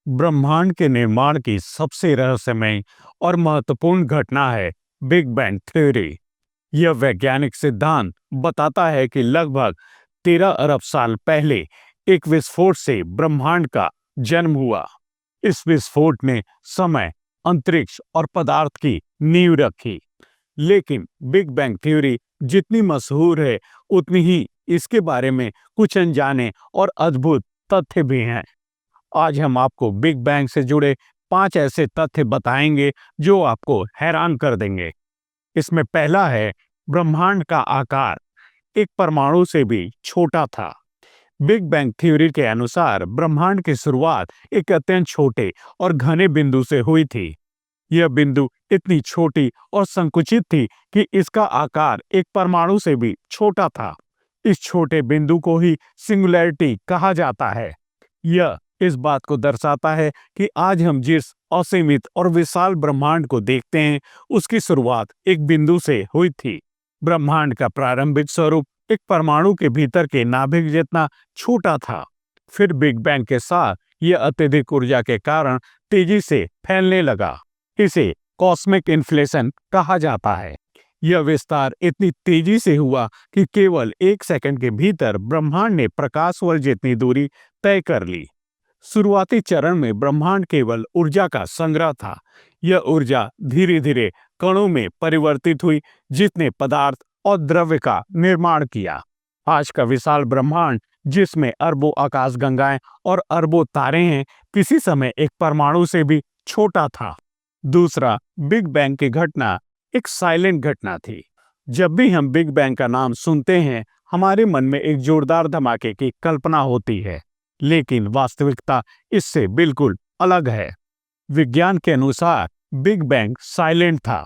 ब्रह्मांड के निर्माण की सबसे रहस्यमय और महत्वपूर्ण घटना है बिग बैंग थ्योरी। यह वैज्ञानिक सिद्धांत बताता है कि लगभग 13 अरब साल पहले एक विस्फोट से ब्रह्मांड का जन्म हुआ। इस विस्फोट ने समय, अंतरिक्ष और पदार्थ की नींव रखी। लेकिन बिग बैंग थ्योरी जितनी मशहूर है, उतनी ही इसके बारे में कुछ अनजाने और अद्भुत तथ्य भी हैं। आज हम आपको बिग बैंग से जुड़े 5 ऐसे तथ्य बताएंगे जो आपको हैरान कर देंगे। इसमें पहला है, ब्रह्मांड का आकार एक परमाणु से भी छोटा था। बिग बैंग थ्योरी के अनुसार ब्रह्मांड की शुरुआत एक अत्यंत छोटे और घने बिंदु से हुई थी। यह बिंदु इतनी छोटी और संकुचित थी कि इसका आकार एक परमाणु से भी छोटा था। इस छोटे बिंदु को ही सिंगुलैरिटी कहा जाता है। यह इस बात को दर्शाता है कि आज हम जिस असीमित और विशाल ब्रह्मांड को देखते हैं, उसकी शुरुआत एक बिंदु से हुई थी। ब्रह्मांड का प्रारंभिक स्वरूप एक परमाणु के भीतर के नाभिक जितना छोटा था। फिर बिग बैंग के साथ यह अत्यधिक ऊर्जा के कारण तेजी से फैलने लगा। इसे कॉस्मिक इन्फ्लेशन कहा जाता है। यह विस्तार इतनी तेजी से हुआ कि केवल 1 सेकंड के भीतर ब्रह्मांड ने प्रकाश वर्ष जितनी दूरी तय कर ली। शुरुआती चरण में ब्रह्मांड केवल ऊर्जा का संग्रह था। यह ऊर्जा धीरे धीरे कणों में परिवर्तित हुई, जिसने पदार्थ और द्रव्य का निर्माण किया। आज का विशाल ब्रह्मांड, जिसमें अरबों आकाशगंगाएं और अरबों तारे हैं, किसी समय एक परमाणु से भी छोटा था। दूसरा, बिग बैंग की घटना एक साइलेंट घटना थी। जब भी हम बिग बैंग का नाम सुनते हैं, हमारे मन में एक जोरदार धमाके की कल्पना होती है, लेकिन वास्तविकता इससे बिल्कुल अलग है। विज्ञान के अनुसार बिग बैंग साइलेंट था।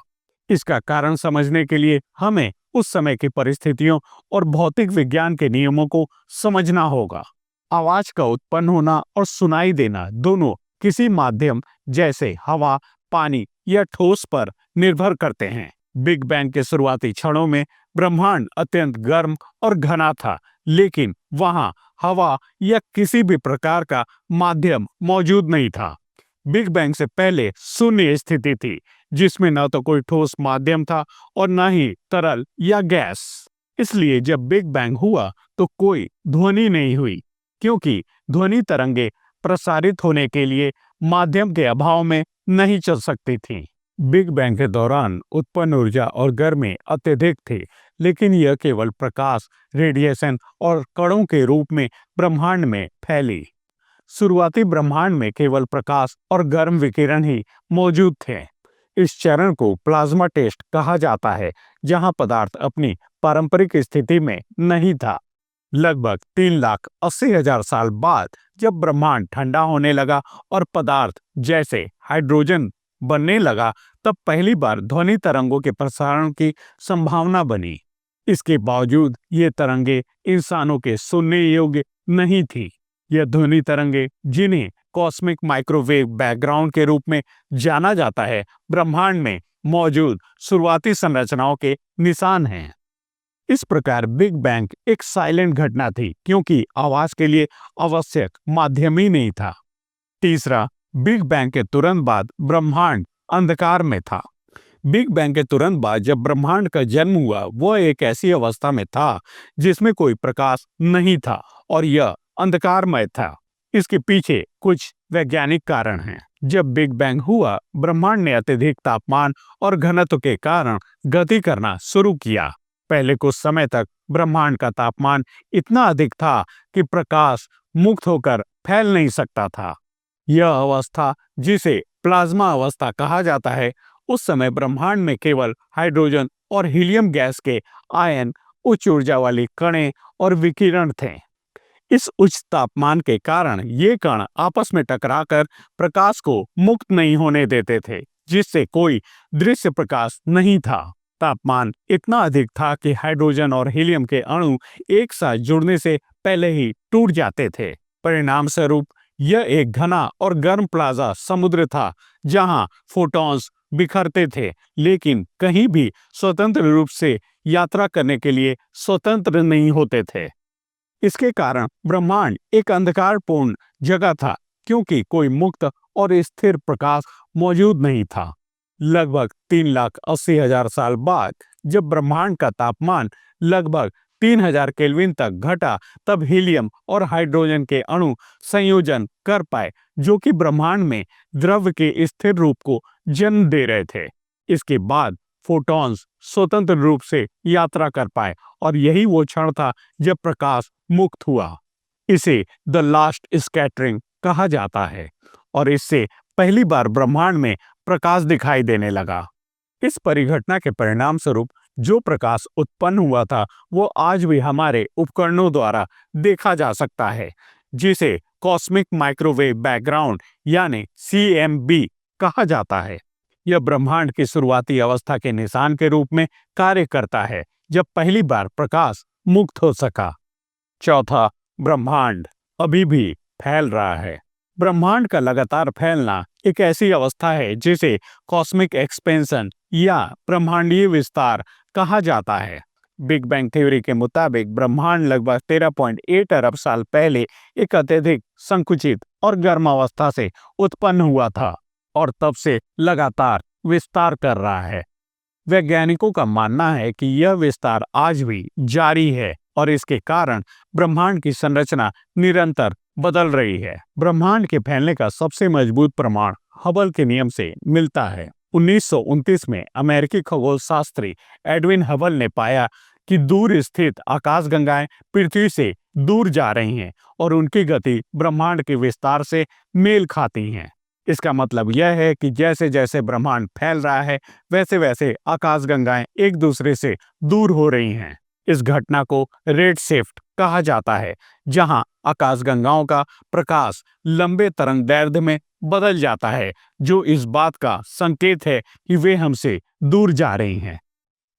इसका कारण समझने के लिए हमें उस समय की परिस्थितियों और भौतिक विज्ञान के नियमों को समझना होगा। आवाज का उत्पन्न होना और सुनाई देना दोनों किसी माध्यम जैसे हवा, पानी या ठोस पर निर्भर करते हैं। बिग बैंग के शुरुआती क्षणों में ब्रह्मांड अत्यंत गर्म और घना था, लेकिन वहां हवा या किसी भी प्रकार का माध्यम मौजूद नहीं था। बिग बैंग से पहले शून्य स्थिति थी, जिसमें न तो कोई ठोस माध्यम था और न ही तरल या गैस। इसलिए जब बिग बैंग हुआ तो कोई ध्वनि नहीं हुई, क्योंकि ध्वनि तरंगे प्रसारित होने के लिए माध्यम के अभाव में नहीं चल सकती थी। बिग बैंग के दौरान उत्पन्न ऊर्जा और गर्मी अत्यधिक थी, लेकिन यह केवल प्रकाश, रेडिएशन और कणों के रूप में ब्रह्मांड में फैली। शुरुआती ब्रह्मांड में केवल प्रकाश और गर्म विकिरण ही मौजूद थे। इस चरण को प्लाज्मा टेस्ट कहा जाता है, जहां पदार्थ अपनी पारंपरिक स्थिति में नहीं था। लगभग 3,80,000 साल बाद जब ब्रह्मांड ठंडा होने लगा और पदार्थ जैसे हाइड्रोजन बनने लगा, तब पहली बार ध्वनि तरंगों के प्रसारण की संभावना बनी। इसके बावजूद ये तरंगे इंसानों के सुनने योग्य नहीं थी। यह ध्वनि तरंगे, जिन्हें कॉस्मिक माइक्रोवेव बैकग्राउंड के रूप में जाना जाता है, ब्रह्मांड में मौजूद शुरुआती संरचनाओं के निशान हैं। इस प्रकार बिग बैंग एक साइलेंट घटना थी, क्योंकि आवाज के लिए आवश्यक माध्यम ही नहीं था। तीसरा, बिग बैंग के तुरंत बाद ब्रह्मांड अंधकार में था। बिग बैंग के तुरंत बाद जब ब्रह्मांड का जन्म हुआ, वह एक ऐसी अवस्था में था जिसमें कोई प्रकाश नहीं था और यह अंधकारमय था। इसके पीछे कुछ वैज्ञानिक कारण हैं। जब बिग बैंग हुआ, ब्रह्मांड ने अत्यधिक तापमान और घनत्व के कारण गति करना शुरू किया। पहले कुछ समय तक ब्रह्मांड का तापमान इतना अधिक था कि प्रकाश मुक्त होकर फैल नहीं सकता था। यह अवस्था, जिसे प्लाज्मा अवस्था कहा जाता है, उस समय ब्रह्मांड में केवल हाइड्रोजन और हीलियम गैस के आयन, उच्च ऊर्जा वाली कणें और विकिरण थे। इस उच्च तापमान के कारण ये कण आपस में टकराकर प्रकाश को मुक्त नहीं होने देते थे, जिससे कोई दृश्य प्रकाश नहीं था। तापमान इतना अधिक था कि हाइड्रोजन और हीलियम के अणु एक साथ जुड़ने से पहले ही टूट जाते थे। परिणाम स्वरूप यह एक घना और गर्म प्लाज्मा समुद्र था, जहां फोटॉन्स बिखरते थे, लेकिन कहीं भी स्वतंत्र रूप से यात्रा करने के लिए स्वतंत्र नहीं होते थे। इसके कारण ब्रह्मांड एक अंधकारपूर्ण जगह था, क्योंकि कोई मुक्त और स्थिर प्रकाश मौजूद नहीं था। लगभग 3,80,000 साल बाद जब ब्रह्मांड का तापमान लगभग 3,000 केल्विन तक घटा, तब हीलियम और हाइड्रोजन के अणु संयोजन कर पाए, जो कि ब्रह्मांड में द्रव्य के स्थिर रूप को जन्म दे रहे थे। इसके बाद फोटॉन्स स्वतंत्र रूप से यात्रा कर पाए और यही वो क्षण था जब प्रकाश मुक्त हुआ। इसे द लास्ट स्कैटरिंग कहा जाता है और इससे पहली बार ब्रह्मांड में प्रकाश दिखाई देने लगा। इस परिघटना के परिणाम स्वरूप जो प्रकाश उत्पन्न हुआ था वो आज भी हमारे उपकरणों द्वारा देखा जा सकता है, जिसे कॉस्मिक माइक्रोवेव बैकग्राउंड यानी CMB कहा जाता है। यह ब्रह्मांड की शुरुआती अवस्था के निशान के रूप में कार्य करता है, जब पहली बार प्रकाश मुक्त हो सका। चौथा, ब्रह्मांड अभी भी फैल रहा है। ब्रह्मांड का लगातार फैलना एक ऐसी अवस्था है जिसे कॉस्मिक एक्सपेंशन या ब्रह्मांडीय विस्तार कहा जाता है। बिग बैंग थ्योरी के मुताबिक ब्रह्मांड लगभग 13.8 अरब साल पहले एक अत्यधिक संकुचित और गर्म अवस्था से उत्पन्न हुआ था और तब से लगातार विस्तार कर रहा है। वैज्ञानिकों का मानना है कि यह विस्तार आज भी जारी है और इसके कारण ब्रह्मांड की संरचना निरंतर बदल रही है। ब्रह्मांड के फैलने का सबसे मजबूत प्रमाण हबल के नियम से मिलता है। 1929 में अमेरिकी खगोल शास्त्री एडविन हबल ने पाया कि दूर स्थित आकाशगंगाएं पृथ्वी से दूर जा रही हैं और उनकी गति ब्रह्मांड के विस्तार से मेल खाती हैं। इसका मतलब यह है कि जैसे जैसे ब्रह्मांड फैल रहा है, वैसे वैसे आकाशगंगाएं एक दूसरे से दूर हो रही हैं। इस घटना को रेड शिफ्ट कहा जाता है, जहां आकाशगंगाओं का प्रकाश लंबे तरंग दैर्ध्य में बदल जाता है, जो इस बात का संकेत है कि वे हमसे दूर जा रही हैं।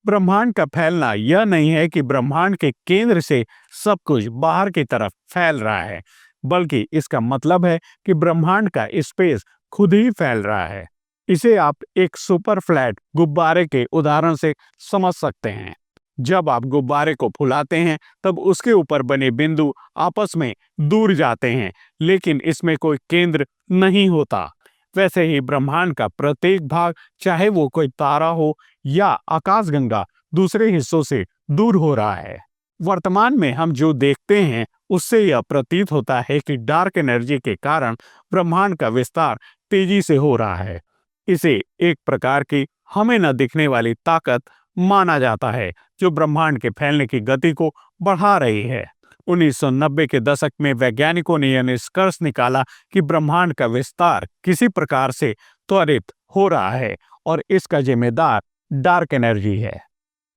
ब्रह्मांड का फैलना यह नहीं है कि ब्रह्मांड के केंद्र से सब कुछ बाहर की तरफ फैल रहा है, बल्कि इसका मतलब है कि ब्रह्मांड का स्पेस खुद ही फैल रहा है। इसे आप एक सुपर फ्लैट गुब्बारे के उदाहरण से समझ सकते हैं। जब आप गुब्बारे को फुलाते हैं, तब उसके ऊपर बने बिंदु आपस में दूर जाते हैं, लेकिन इसमें कोई केंद्र नहीं होता। वैसे ही ब्रह्मांड का प्रत्येक भाग, चाहे वो कोई तारा हो या आकाशगंगा, दूसरे हिस्सों से दूर हो रहा है। वर्तमान में हम जो देखते हैं उससे यह प्रतीत होता है कि डार्क एनर्जी के कारण ब्रह्मांड का विस्तार तेजी से हो रहा है। इसे एक प्रकार की हमें न दिखने वाली ताकत माना जाता है, जो ब्रह्मांड के फैलने की गति को बढ़ा रही है। 1990 के दशक में वैज्ञानिकों ने यह निष्कर्ष निकाला कि ब्रह्मांड का विस्तार किसी प्रकार से त्वरित हो रहा है और इसका जिम्मेदार डार्क एनर्जी है।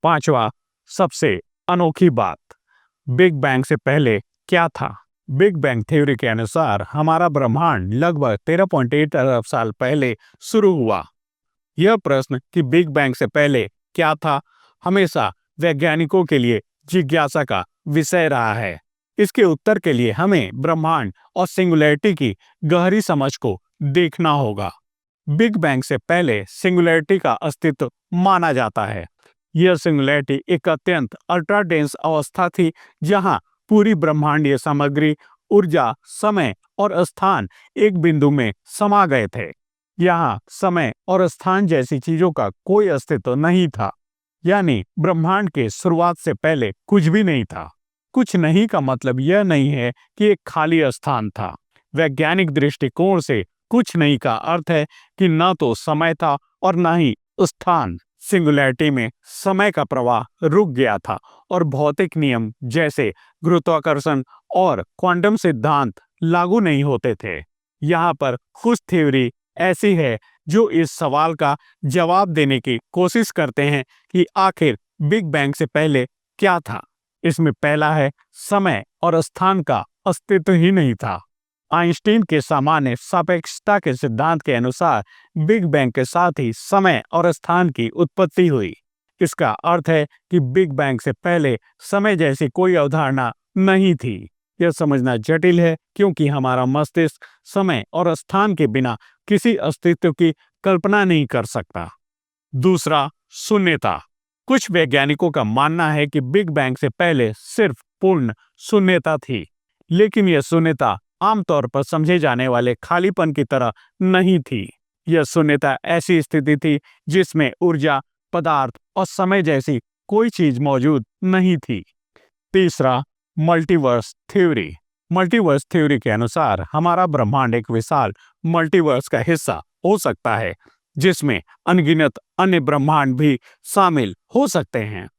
पांचवा, सबसे अनोखी बात, बिग बैंग से पहले क्या था? बिग बैंग थ्योरी के अनुसार हमारा ब्रह्मांड लगभग 13.8 अरब साल पहले शुरू हुआ। यह प्रश्न कि बिग बैंग से पहले क्या था, हमेशा वैज्ञानिकों के लिए जिज्ञासा का विषय रहा है। इसके उत्तर के लिए हमें ब्रह्मांड और सिंगुलैरिटी की गहरी समझ को देखना होगा। बिग बैंग से पहले सिंगुलैरिटी का अस्तित्व माना जाता है। यह सिंगुलैरिटी एक अत्यंत अल्ट्रा डेंस अवस्था थी, जहां पूरी ब्रह्मांडीय सामग्री, ऊर्जा, समय और स्थान एक बिंदु में समा गए थे। यहाँ समय और स्थान जैसी चीजों का कोई अस्तित्व नहीं था, यानी ब्रह्मांड के शुरुआत से पहले कुछ भी नहीं था। कुछ नहीं का मतलब यह नहीं है कि एक खाली स्थान था। वैज्ञानिक दृष्टिकोण से कुछ नहीं का अर्थ है कि न तो समय था और न ही स्थान। सिंगुलैरिटी में समय का प्रवाह रुक गया था और भौतिक नियम जैसे गुरुत्वाकर्षण और क्वांटम सिद्धांत लागू नहीं होते थे। यहाँ पर कुछ थ्योरी ऐसी है जो इस सवाल का जवाब देने की कोशिश करते हैं कि आखिर बिग बैंग से पहले क्या था। इसमें पहला है, समय और स्थान का अस्तित्व ही नहीं था। आइंस्टीन के सामान्य सापेक्षता के सिद्धांत के अनुसार बिग बैंग के साथ ही समय और स्थान की उत्पत्ति हुई। इसका अर्थ है कि बिग बैंग से पहले समय जैसी कोई अवधारणा नहीं थी। यह समझना जटिल है क्योंकि हमारा मस्तिष्क समय और स्थान के बिना किसी अस्तित्व की कल्पना नहीं कर सकता। दूसरा, शून्यता। कुछ वैज्ञानिकों का मानना है कि बिग बैंग से पहले सिर्फ पूर्ण शून्यता थी, लेकिन यह शून्यता आमतौर पर समझे जाने वाले खालीपन की तरह नहीं थी। यह शून्यता ऐसी स्थिति थी जिसमें ऊर्जा, पदार्थ और समय जैसी कोई चीज मौजूद नहीं थी। तीसरा, मल्टीवर्स थ्योरी। मल्टीवर्स थ्योरी के अनुसार हमारा ब्रह्मांड एक विशाल मल्टीवर्स का हिस्सा हो सकता है, जिसमें अनगिनत अन्य ब्रह्मांड भी शामिल हो सकते हैं।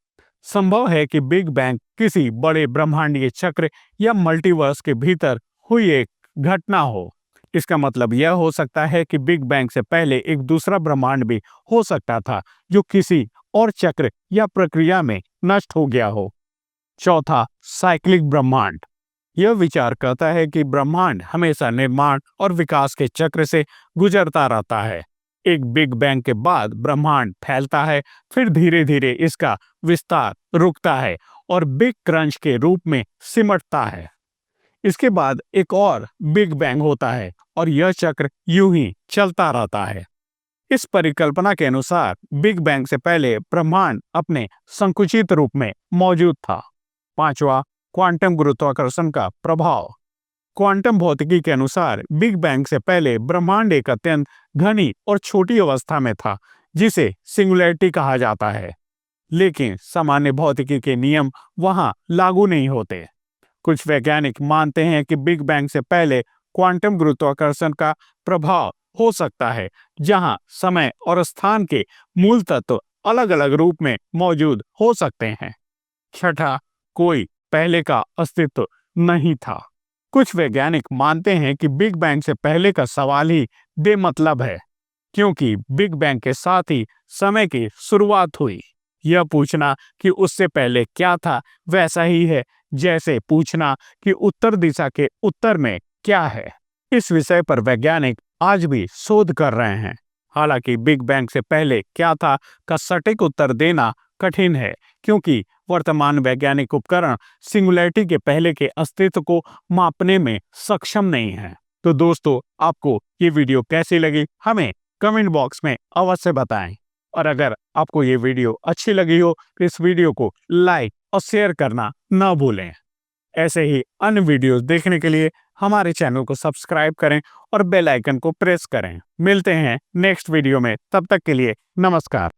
संभव है कि बिग बैंग किसी बड़े ब्रह्मांडीय चक्र या मल्टीवर्स के भीतर हुई एक घटना हो। इसका मतलब यह हो सकता है कि बिग बैंग से पहले एक दूसरा ब्रह्मांड भी हो सकता था, जो किसी और चक्र या प्रक्रिया में नष्ट हो गया हो। चौथा, साइक्लिक ब्रह्मांड। यह विचार करता है कि ब्रह्मांड हमेशा निर्माण और विकास के चक्र से गुजरता रहता है। एक बिग बैंग के बाद ब्रह्मांड फैलता है, फिर धीरे धीरे इसका विस्तार रुकता है और बिग क्रंच के रूप में सिमटता है। इसके बाद एक और बिग बैंग होता है और यह चक्र यूं ही चलता रहता है। इस परिकल्पना के अनुसार बिग बैंग से पहले ब्रह्मांड अपने संकुचित रूप में मौजूद था। पांचवा, क्वांटम गुरुत्वाकर्षण का प्रभाव। क्वांटम भौतिकी के अनुसार बिग बैंग से पहले ब्रह्मांड एक अत्यंत घनी और छोटी अवस्था में था, जिसे सिंगुलैरिटी कहा जाता है। लेकिन सामान्य भौतिकी के नियम वहां लागू नहीं होते। कुछ वैज्ञानिक मानते हैं कि बिग बैंग से पहले क्वांटम गुरुत्वाकर्षण का प्रभाव हो सकता है, जहां समय और स्थान के मूल तत्व अलग-अलग रूप में मौजूद हो सकते हैं। छठा, कोई पहले का अस्तित्व नहीं था। कुछ वैज्ञानिक मानते हैं कि बिग बैंग से पहले का सवाल ही बेमतलब है, क्योंकि बिग बैंग के साथ ही समय की शुरुआत हुई। यह पूछना कि उससे पहले क्या था वैसा ही है जैसे पूछना कि उत्तर दिशा के उत्तर में क्या है। इस विषय पर वैज्ञानिक आज भी शोध कर रहे हैं। हालांकि बिग बैंग से पहले क्या था का सटीक उत्तर देना कठिन है, क्योंकि वर्तमान वैज्ञानिक उपकरण सिंगुलैरिटी के पहले के अस्तित्व को मापने में सक्षम नहीं है। तो दोस्तों, आपको ये वीडियो कैसी लगी हमें कमेंट बॉक्स में अवश्य बताएं। और अगर आपको ये वीडियो अच्छी लगी हो तो इस वीडियो को लाइक और शेयर करना न भूलें। ऐसे ही अन्य वीडियोस देखने के लिए हमारे चैनल को सब्सक्राइब करें और बेल आइकन को प्रेस करें। मिलते हैं नेक्स्ट वीडियो में, तब तक के लिए नमस्कार।